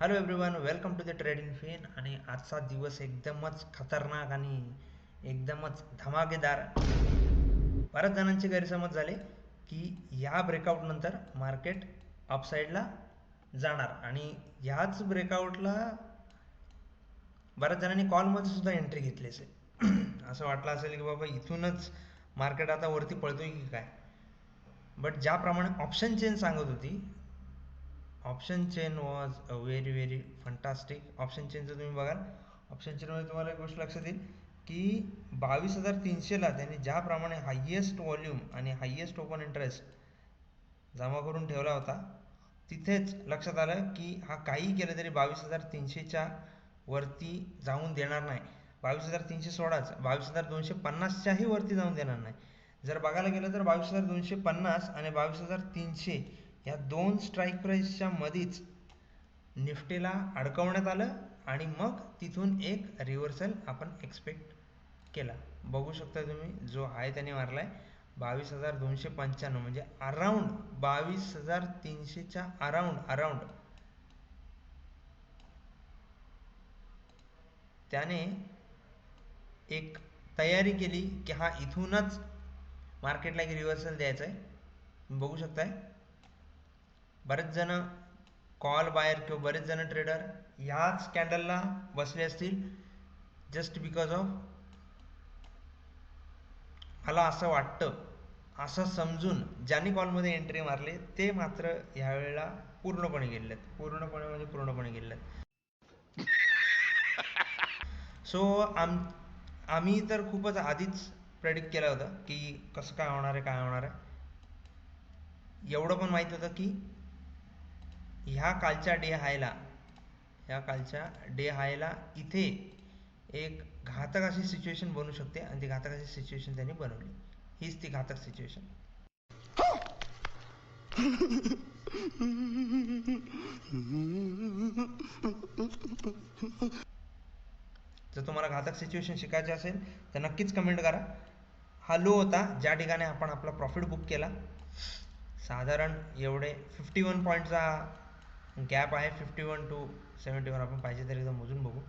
Hello everyone, welcome to the trading fin. आणि आजचा दिवस एकदमच खतरनाक आणि एकदमच धमाकेदार. बऱ्याच जणांचे गैरसमज झाले की ह्या ब्रेकआउट नंतर मार्केट अपसाईडला जाणार आणि ह्याच ब्रेकआउटला बऱ्याच जणांनी कॉलमध्ये सुद्धा एंट्री घेतली असेल. असं वाटलं असेल की बाबा इथूनच मार्केट आता वरती पळतोय की काय. बट ज्याप्रमाणे ऑप्शन चेन सांगत होती, option chain was a very very fantastic. Option चेनचं तुम्ही बघाल, ऑप्शन चेनमध्ये तुम्हाला एक गोष्ट लक्षात येईल की 22,300ला त्यांनी ज्याप्रमाणे हायेस्ट व्हॉल्यूम आणि हायेस्ट ओपन इंटरेस्ट जमा करून ठेवला होता, तिथेच लक्षात आलं की हा काही केलं तरी 22,300च्या वरती जाऊन देणार नाही. 22,300 सोडाच, 22,250च्याही वरती जाऊन देणार नाही. जर बघायला गेलं तर 22,250 आणि 22,300 या दोन स्ट्राईक प्राईसच्या मध्येच निफ्टीला अडकवण्यात आलं आणि मग तिथून एक रिव्हर्सल आपण एक्सपेक्ट केला. बघू शकता तुम्ही, जो आहे त्याने मारलाय 22,295, म्हणजे अराउंड 22,300च्या अराउंड त्याने एक तयारी केली की हा इथूनच मार्केटला एक रिव्हर्सल द्यायचा आहे. बघू शकताय बरेच जण कॉल बायर किंवा बरेच जण ट्रेडर ह्याच कॅन्डलला बसले असतील जस्ट बिकॉज ऑफ मला असं वाटतं, असं समजून ज्यांनी कॉलमध्ये एंट्री मारले ते मात्र ह्यावेळेला पूर्णपणे गेलेत. पूर्णपणे गेलेत. सो आम्ही तर खूपच आधीच प्रेडिक्ट केलं होतं की कसं काय होणार आहे. एवढं पण माहीत होतं की ह्या कालच्या डे हायला इथे एक घातक अशी सिच्युएशन बनू शकते आणि ती घातक अशी सिच्युएशन त्यांनी बनवली. हीच ती घातक सिच्युएशन. जर तुम्हाला घातक सिच्युएशन शिकायचे असेल तर नक्कीच कमेंट करा. हा लो होता ज्या ठिकाणी आपण आपला प्रॉफिट बुक केला. साधारण एवढे 51 पॉईंटचा गॅप आहे. 51 to 71 आपण पाहिजे तरी एकदा मोजून बघू.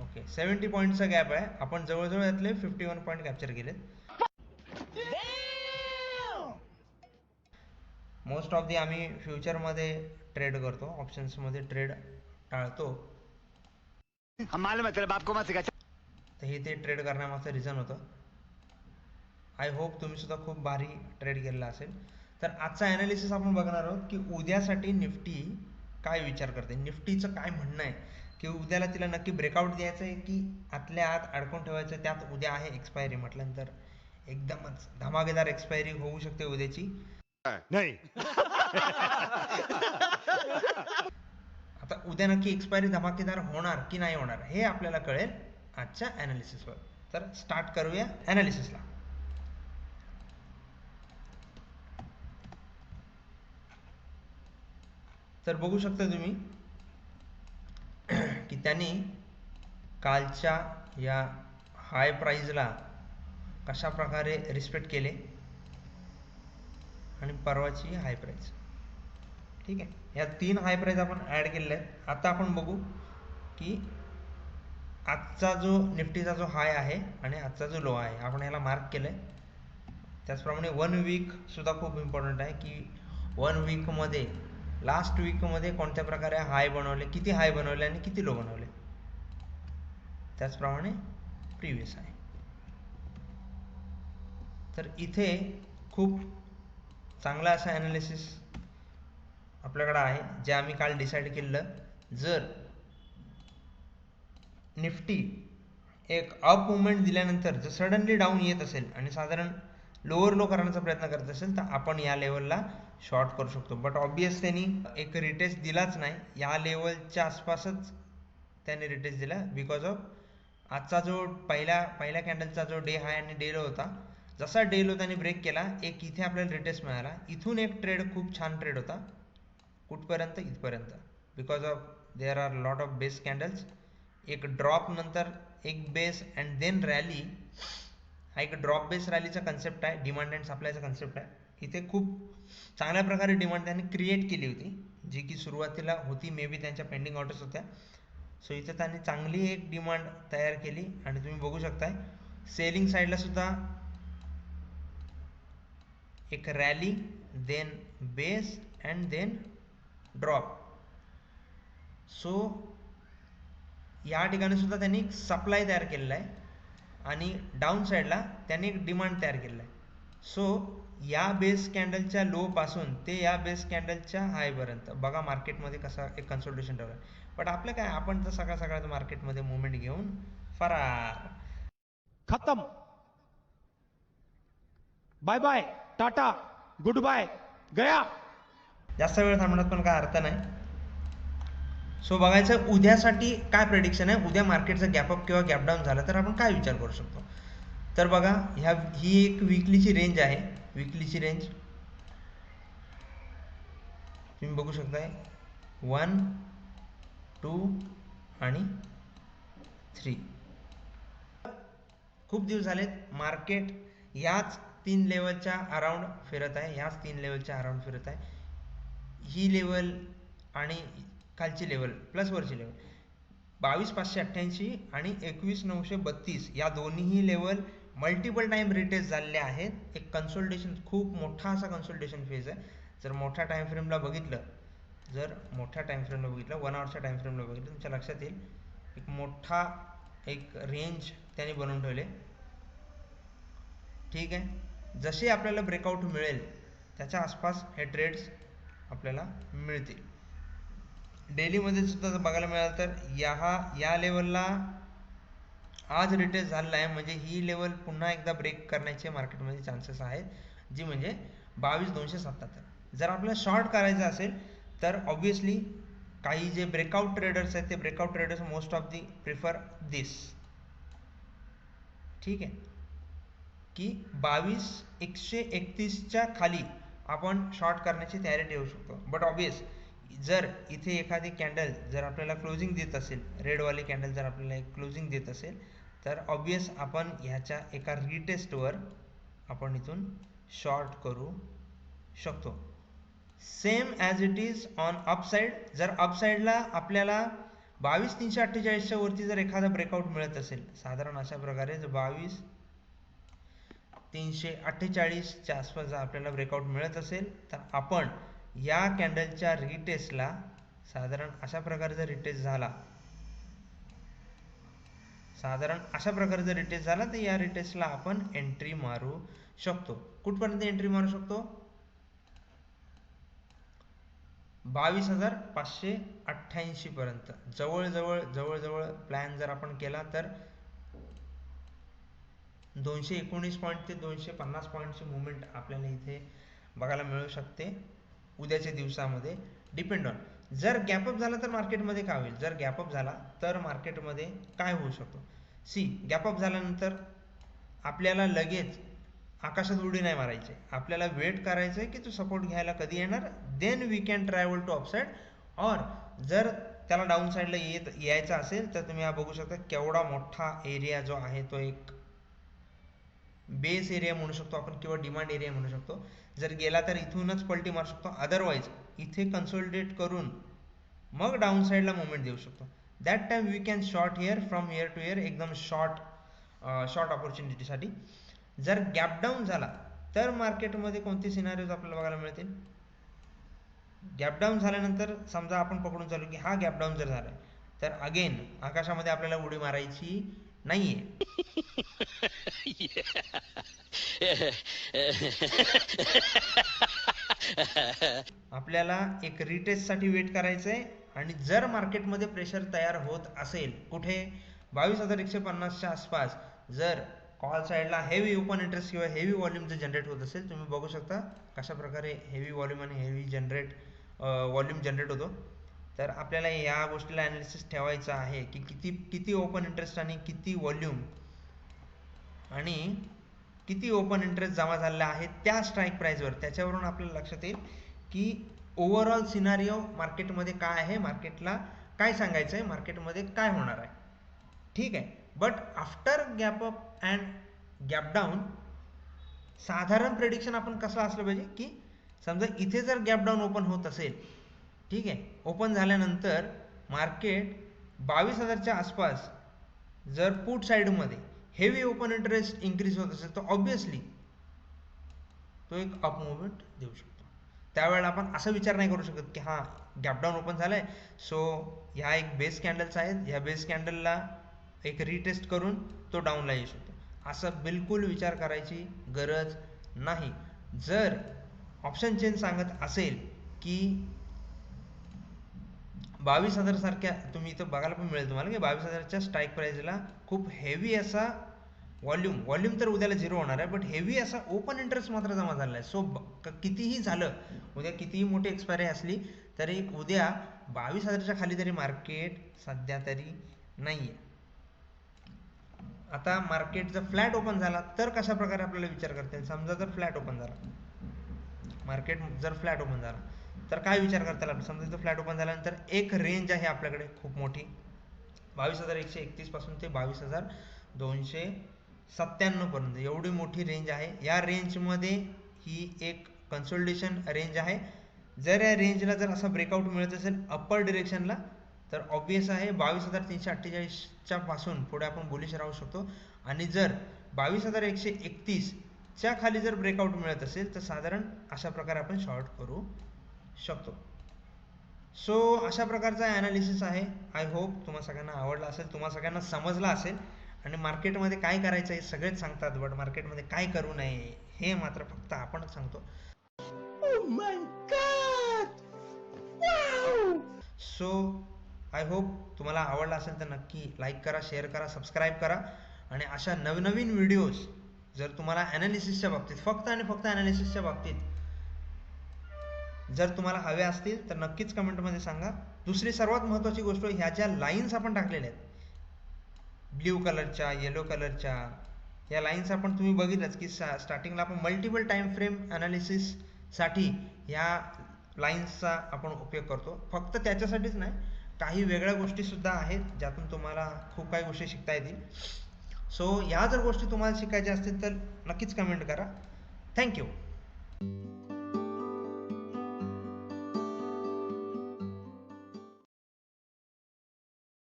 ओके, 70 पॉईंटचा गॅप आहे. आपण जवळजवळ यातले 51 पॉईंट कॅप्चर केलेत. मोस्ट ऑफ दी आम्ही फ्युचरमध्ये ट्रेड करतो, ऑप्शन्समध्ये ट्रेड टाळतो. तर हे ते ट्रेड करण्यामागचं रिझन होतं. आय होप तुम्ही सुद्धा खूप भारी ट्रेड केलेला असेल. तर आजचा ॲनालिसिस आपण बघणार आहोत की उद्यासाठी निफ्टी काय विचार करते, निफ्टीचं काय म्हणणं आहे की उद्याला तिला नक्की ब्रेकआउट द्यायचं आहे की आतल्या आत अडकून ठेवायचं. त्यात उद्या आहे एक्सपायरी, म्हटल्यानंतर एकदमच धमाकेदार एक्सपायरी होऊ शकते उद्याची. नाही आता उद्या नक्की एक्सपायरी धमाकेदार होणार की नाही होणार हे आपल्याला कळेल आजच्या ॲनालिसिसवर. तर स्टार्ट करूया ॲनालिसिसला. तर बघू शकता तुम्ही की त्यांनी कालच्या या हाय प्राईजला कशा प्रकारे रिस्पेक्ट केले आणि परवाची हाय प्राईज. ठीक आहे, या 3 हाय प्राईज आपण ॲड केलेल्या आहेत. आता आपण बघू की आजचा जो निफ्टीचा जो हाय आहे आणि आजचा जो लो आहे आपण याला मार्क केलं आहे. त्याचप्रमाणे 1 वीक सुद्धा खूप इम्पॉर्टंट आहे की 1 वीकमध्ये लास्ट वीकमध्ये कोणत्या प्रकारे हाय बनवले, किती हाय बनवले आणि किती लो बनवले. त्याचप्रमाणे प्रिव्हियस आहे. तर इथे खूप चांगला असा ॲनालिसिस आपल्याकडे आहे जे आम्ही काल डिसाईड केलं. जर निफ्टी एक अप मुवमेंट दिल्यानंतर जर सडनली डाऊन येत असेल आणि साधारण लोअर लो करण्याचा प्रयत्न करत असेल तर आपण या लेवलला शॉर्ट करू शकतो. बट ऑब्वियस त्यांनी एक रिटेस्ट दिलाच नाही. या लेवलच्या आसपासच त्याने रिटेस्ट दिला बिकॉज ऑफ आजचा जो पहिल्या कॅन्डलचा जो डे हाय आणि डे लो होता, जसा डे लो त्याने ब्रेक केला, एक इथे आपल्याला रिटेस्ट मिळाला. इथून एक ट्रेड खूप छान ट्रेड होता. कुठपर्यंत? इथपर्यंत. Because of there are lot of base candles. एक ड्रॉप नंतर एक बेस अँड देन रॅली. हा एक ड्रॉप बेस रॅलीचा कन्सेप्ट आहे, डिमांड अँड सप्लायचा कन्सेप्ट आहे. इथे खूप चांगल्या प्रकारे डिमांड त्यांनी क्रिएट केली होती, जी की सुरुवातीला होती, मे बी त्यांच्या पेंडिंग ऑर्डर्स होत्या. सो इथे त्यांनी चांगली एक डिमांड तयार केली आणि तुम्ही बघू शकताय सेलिंग साईडला सुद्धा एक rally, then base and then drop. So या ठिकाणी सुद्धा त्यांनी एक सप्लाय तयार केलेला आहे आणि डाऊन साईडला त्यांनी एक डिमांड तयार केलेला आहे. सो या बेस कॅन्डलच्या लो पासून ते या बेस कॅन्डलच्या हायपर्यंत बघा मार्केटमध्ये कसा एक कन्सोलिडेशन ठेवलं. बट आपलं काय, आपण तर सकाळ सकाळचं मार्केटमध्ये मुवमेंट घेऊन फरार. खत्म. Bye bye, tata, good bye, गया. जास्त वेळ थांबण्यात पण काय अर्थ नाही. सो बघायचं उद्यासाठी काय प्रेडिक्शन आहे. उद्या मार्केटचा गॅपअप किंवा गॅपडाऊन झाला तर आपण काय विचार करू शकतो. तर बघा ही एक विकलीची रेंज आहे. विकलीची रेंज तुम्ही बघू शकताय 1, 2 आणि 3. खूप दिवस झालेत मार्केट याच 3 लेवलच्या अराउंड फिरत आहे. ही लेवल आणि खालची लेवल प्लस वरची लेवल 22,588 आणि 21,932 या दोन्ही लेवल मल्टिपल टाइम रिटेस्ट झालेले आहेत. एक कन्सोलिडेशन, खूप मोठा असा कन्सोलिडेशन फेज आहे. जर मोठ्या टाइम फ्रेमला बघितलं 1 आवरच्या टाइम फ्रेमला बघितलं तुमच्या लक्षात येईल एक मोठा एक रेंज त्याने बनवून ठेवले. ठीक आहे, जसे आपल्याला ब्रेकआउट मिळेल त्याच्या आसपास हे ट्रेड्स आपल्याला मिळतील. डेलीमध्ये सुद्धा बघायला मिळालं तर या लेवलला आज रिटेस्ट झालेला आहे, म्हणजे ही लेवल पुन्हा एकदा ब्रेक करण्याचे मार्केटमध्ये चान्सेस आहेत, जी म्हणजे 22,277. जर आपल्याला शॉर्ट करायचं असेल तर ऑब्विसली काही जे ब्रेकआउट ट्रेडर्स आहेत ते breakout traders most of the prefer this. ठीक आहे, की 22,131च्या खाली आपण शॉर्ट करण्याची तयारी ठेवू शकतो. बट ऑब्वियस जर इथे एखादी कॅन्डल जर आपल्याला क्लोजिंग देत असेल, रेडवाली कॅन्डल जर आपल्याला एक क्लोजिंग देत असेल तर ऑब्वियस आपण ह्याच्या एका रिटेस्टवर आपण इथून शॉर्ट करू शकतो. Same as it is on upside. जर अपसाईडला आपल्याला 22,348च्या वरती जर एखादा ब्रेकआउट मिळत असेल, साधारण अशा प्रकारे जर 22,348च्या आसपास जर आपल्याला ब्रेकआउट मिळत असेल तर आपण या कॅन्डलच्या रिटेस्टला साधारण अशा प्रकारे जर रिटेस्ट झाला तर या रिटेस्टला आपण एंट्री मारू शकतो. कुठपर्यंत एंट्री मारू शकतो? 22,588 पर्यंत. जवळजवळ प्लॅन जर आपण केला तर 219 पॉईंट ते 250 पॉईंटची मुवमेंट आपल्याला इथे बघायला मिळू शकते उद्याच्या दिवसामध्ये. डिपेंड ऑन जर गॅपअप झाला तर मार्केटमध्ये काय होईल. जर गॅपअप झाला तर मार्केटमध्ये काय होऊ शकतो. गॅपअप झाल्यानंतर आपल्याला लगेच आकाशात उडी नाही मारायची, आपल्याला वेट करायचं आहे की तो सपोर्ट घ्यायला कधी येणार, then we can travel to upside. और जर त्याला डाऊन साईडला यायचं असेल तर तुम्ही हा बघू शकता केवढा मोठा एरिया जो आहे तो एक बेस एरिया म्हणू शकतो आपण किंवा डिमांड एरिया म्हणू शकतो. जर गेला तर इथूनच पलटी मारू शकतो, अदरवाईज इथे कन्सोलिडेट करून मग डाऊन साईडला मुवमेंट देऊ शकतो. That time we can short here from here to here, एकदम शॉर्ट ऑपॉर्च्युनिटीसाठी. जर गॅप डाऊन झाला तर मार्केटमध्ये कोणते सिनारिओज आपल्याला बघायला मिळतील. गॅप डाऊन झाल्यानंतर समजा आपण पकडून चालू की हा गॅप डाऊन जर झाला तर अगेन आकाशामध्ये आपल्याला उडी मारायची नाहीये. आपल्याला एक रिटेस्टसाठी वेट करायचंय आणि जर मार्केटमध्ये प्रेशर तयार होत असेल कुठे 22,150च्या आसपास, जर कॉल साईडला हेवी ओपन इंटरेस्ट किंवा हेवी व्हॉल्यूम जर जनरेट होत असेल, तुम्ही बघू शकता कशा प्रकारे हेवी व्हॉल्यूम आणि हेवी व्हॉल्यूम जनरेट होतो. तर आपल्याला या गोष्टीला ॲनालिसिस ठेवायचं आहे की किती ओपन इंटरेस्ट आणि किती व्हॉल्यूम आणि किती ओपन इंटरेस्ट जमा झालेला आहे त्या स्ट्राईक प्राईसवर. त्याच्यावरून आपल्याला लक्षात येईल की ओव्हरऑल सिनारिओ मार्केटमध्ये काय आहे, मार्केटला काय सांगायचं आहे, मार्केटमध्ये काय होणार आहे. ठीक आहे, but after gap up and gap down साधारण प्रेडिक्शन आपण कसं असलं पाहिजे की समजा इथे जर गॅप डाऊन ओपन होत असेल, ठीक आहे, ओपन झाल्यानंतर मार्केट 22,000च्या आसपास जर पुट साईडमध्ये हेवी ओपन इंटरेस्ट इन्क्रीज होत असेल तर ऑब्विसली तो एक अप मुवमेंट देऊ शकतो. त्यावेळेला आपण असा विचार नाही करू शकत की हां गॅप डाऊन ओपन झालाय, सो ह्या एक बेस कॅन्डल्स आहेत, ह्या बेस कॅन्डलला एक रिटेस्ट करून तो डाऊनला येऊ शकतो, असं बिलकुल विचार करायची गरज नाही. जर ऑप्शन चेन सांगत असेल की 22,000 सारख्या, तुम्ही इथं बघायला पण मिळेल तुम्हाला की 22,000च्या स्ट्राईक प्राइसला खूप हेवी असा व्हॉल्यूम तर उद्याला झिरो होणार आहे, बट हेवी असा ओपन इंटरेस्ट मात्र जमा झाला आहे. सो कितीही झालं, उद्या कितीही मोठी एक्सपायरी असली तरी उद्या 22,000च्या खाली तरी मार्केट सध्या तरी नाही आहे. आता मार्केट जर फ्लॅट ओपन झाला तर कशा प्रकारे आपल्याला विचार करता येईल. समजा जर फ्लॅट ओपन झाला, मार्केट जर फ्लॅट ओपन झाला तर काय विचार करता येईल. समजा जर फ्लॅट ओपन झाल्यानंतर एक रेंज आहे आपल्याकडे खूप मोठी, 22,131 पासून ते 22,297 पर्यंत एवढी मोठी रेंज आहे. या रेंजमध्ये ही एक कन्सोलिडेशन रेंज आहे. जर या रेंजला जर असा ब्रेकआउट मिळत असेल अप्पर डिरेक्शनला तर ऑब्वियस आहे 22,348च्या पासून पुढे आपण बुलिश राहू शकतो. आणि जर 22,131च्या खाली जर ब्रेकआउट मिळत असेल तर साधारण अशा प्रकारे आपण शॉर्ट करू शकतो. सो अशा प्रकारचा ॲनालिसिस आहे. आय होप तुम्हाला सगळ्यांना आवडला असेल, तुम्हाला सगळ्यांना समजला असेल. आणि मार्केटमध्ये काय करायचं हे सगळेच सांगतात, बट मार्केटमध्ये काय करू नये हे मात्र फक्त आपणच सांगतो. सो आय होप तुम्हाला आवडला असेल तर नक्की लाईक करा, शेअर करा, सबस्क्राईब करा. आणि अशा नवनवीन व्हिडिओज जर तुम्हाला ॲनालिसिसच्या बाबतीत, फक्त आणि फक्त ॲनालिसिसच्या बाबतीत जर तुम्हाला हवे असतील तर नक्कीच कमेंटमध्ये सांगा. दुसरी सर्वात महत्त्वाची गोष्ट, ह्या ज्या लाईन्स आपण टाकलेल्या आहेत ब्ल्यू कलरच्या, येलो कलरच्या, या लाईन्स आपण तुम्ही बघितलंच की स्टार्टिंगला आपण मल्टिपल टाइम फ्रेम ॲनालिसिससाठी ह्या लाईन्सचा आपण उपयोग करतो. फक्त त्याच्यासाठीच नाही, काही वेगळ्या गोष्टीसुद्धा आहेत ज्यातून तुम्हाला खूप काही गोष्टी शिकता येतील. सो ह्या जर गोष्टी तुम्हाला शिकायच्या असतील तर नक्कीच कमेंट करा. थँक्यू.